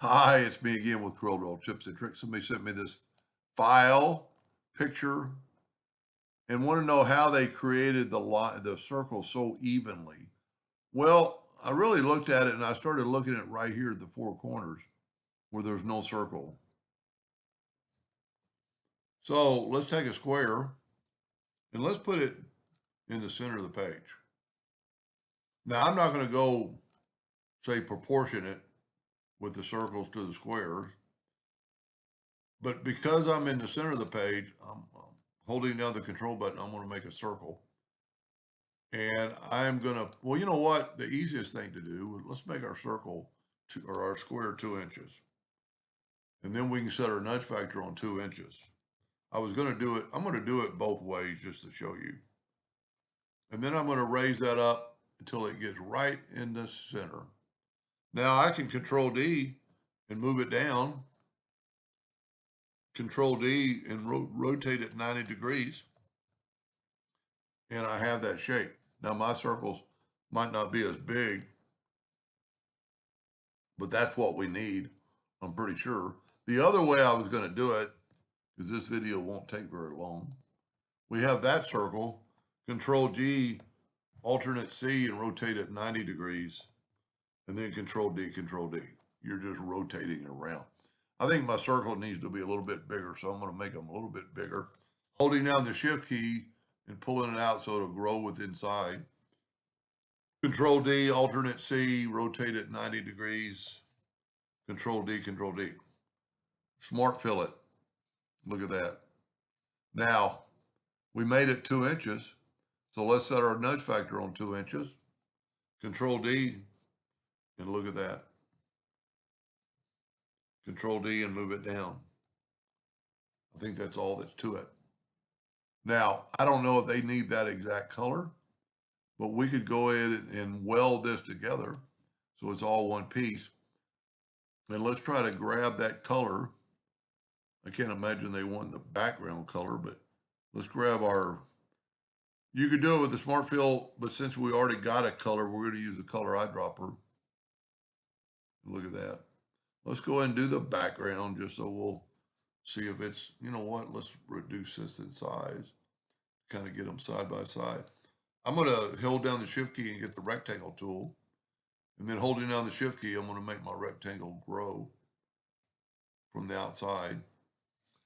Hi, it's me again with Corel Tips and Tricks. Somebody sent me this file picture and want to know how they created the circle so evenly. Well, I really looked at it and I started looking at right here at the four corners where there's no circle. So let's take a square and let's put it in the center of the page. Now I'm not going to go say proportionate with the circles to the squares, but because I'm in the center of the page, I'm holding down the control button. I'm going to make a circle. And I'm gonna, well, you know what? The easiest thing to do, let's make our circle or our square 2 inches. And then we can set our nudge factor on 2 inches. I'm gonna do it both ways just to show you. And then I'm gonna raise that up until it gets right in the center. Now I can control D and move it down, control D and rotate it 90 degrees. And I have that shape. Now my circles might not be as big, but that's what we need, I'm pretty sure. The other way I was going to do it, because this video won't take very long, we have that circle, Control G, alternate C, and rotate it 90 degrees, and then Control D, Control D. You're just rotating it around. I think my circle needs to be a little bit bigger, so I'm going to make them a little bit bigger. Holding down the Shift key and pulling it out so it'll grow with inside. Control D, alternate C, rotate it 90 degrees. Control D, Control D. Smart fillet. Look at that. Now, we made it 2 inches. So let's set our nudge factor on 2 inches. Control D, and look at that. Control D and move it down. I think that's all that's to it. Now, I don't know if they need that exact color, but we could go ahead and weld this together so it's all one piece. And let's try to grab that color. I can't imagine they want the background color, but let's grab you could do it with the Smart Fill, but since we already got a color, we're going to use the color eyedropper. Look at that. Let's go ahead and do the background just so we'll see if it's, you know what, let's reduce this in size, kind of get them side by side. I'm going to hold down the Shift key and get the rectangle tool. And then holding down the Shift key, I'm going to make my rectangle grow from the outside.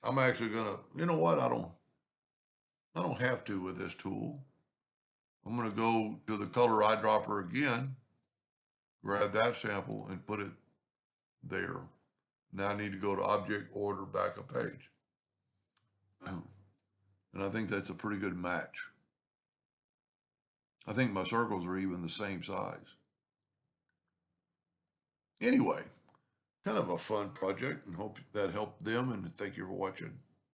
I'm actually going to, you know what, I don't have to with this tool. I'm going to go to the color eyedropper again, grab that sample and put it there. Now I need to go to Object, Order, Backup Page. And I think that's a pretty good match. I think my circles are even the same size. Anyway, kind of a fun project and hope that helped them, and thank you for watching.